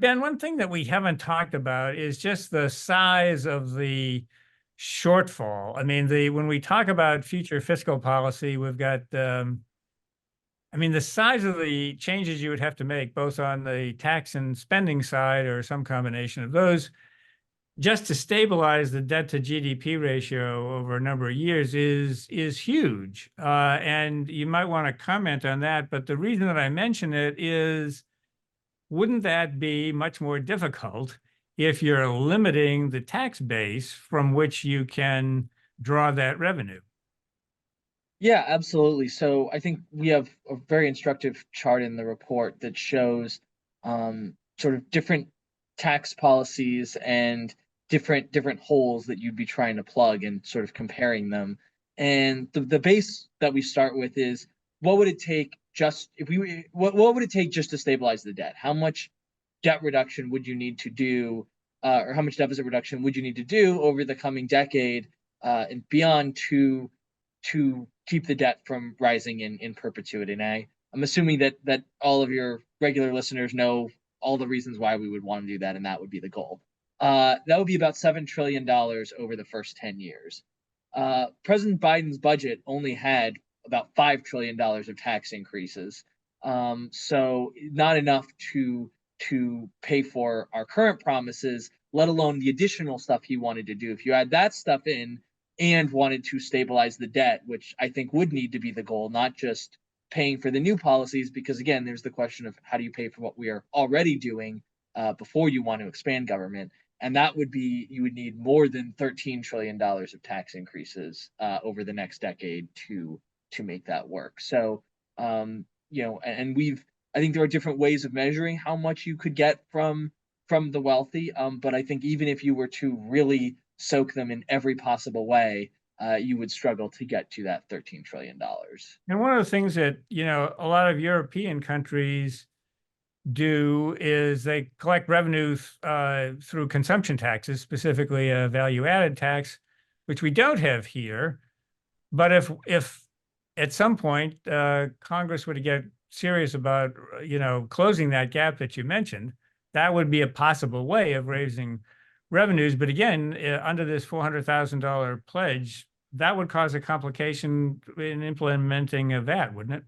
Ben, one thing that we haven't talked about is just the size of the shortfall. I mean, when we talk about future fiscal policy, we've got, I mean, the size of the changes you would have to make, both on the tax and spending side or some combination of those, just to stabilize the debt to GDP ratio over a number of years is huge. And you might want to comment on that. But the reason that I mention it is, wouldn't that be much more difficult if you're limiting the tax base from which you can draw that revenue? Yeah, absolutely. So I think we have a very instructive chart in the report that shows sort of different tax policies and different holes that you'd be trying to plug and sort of comparing them. And the base that we start with is what would it take just if we what would it take just to stabilize the debt? How much debt reduction would you need to do, or how much deficit reduction would you need to do over the coming decade and beyond to keep the debt from rising in perpetuity? And I'm assuming that all of your regular listeners know all the reasons why we would want to do that, and that would be the goal. That would be about $7 trillion over the first 10 years. President Biden's budget only had about $5 trillion of tax increases, so not enough to pay for our current promises, let alone the additional stuff he wanted to do. If you add that stuff in and wanted to stabilize the debt, which I think would need to be the goal, not just paying for the new policies, because again, there's the question of how do you pay for what we are already doing before you want to expand government. And that would be, you would need more than $13 trillion of tax increases over the next decade to make that work. So, and I think there are different ways of measuring how much you could get from the wealthy. But I think even if you were to really soak them in every possible way, you would struggle to get to that $13 trillion. And one of the things that, a lot of European countries do is they collect revenues through consumption taxes, specifically a value-added tax, which we don't have here. But if at some point Congress were to get serious about, closing that gap that you mentioned, that would be a possible way of raising revenues. But again, under this $400,000 pledge, that would cause a complication in implementing a VAT, wouldn't it?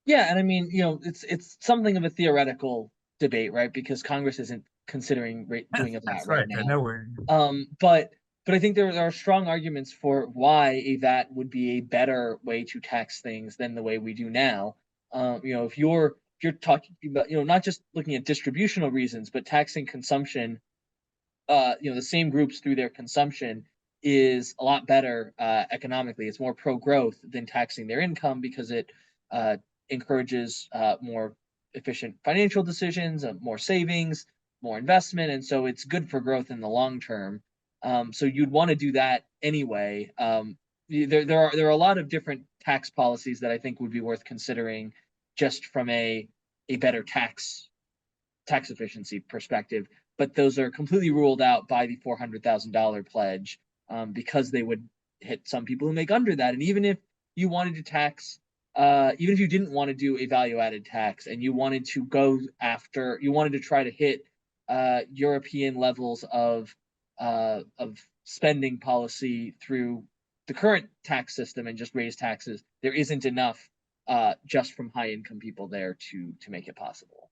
Yeah, and I mean, it's something of a theoretical debate, right? Because Congress isn't considering doing a VAT That's right right. I now. know we're But I think there are strong arguments for why a VAT would be a better way to tax things than the way we do now. If you're talking about, not just looking at distributional reasons, but taxing consumption, the same groups through their consumption is a lot better economically. It's more pro-growth than taxing their income because it uh, encourages more efficient financial decisions, more savings, more investment, and so it's good for growth in the long term. So you'd want to do that anyway. There are a lot of different tax policies that I think would be worth considering, just from a better tax efficiency perspective, but those are completely ruled out by the $400,000 pledge, because they would hit some people who make under that. And even if you wanted to tax, even if you didn't want to do a value added tax and you wanted to you wanted to try to hit European levels of spending policy through the current tax system and just raise taxes, there isn't enough just from high income people there to make it possible.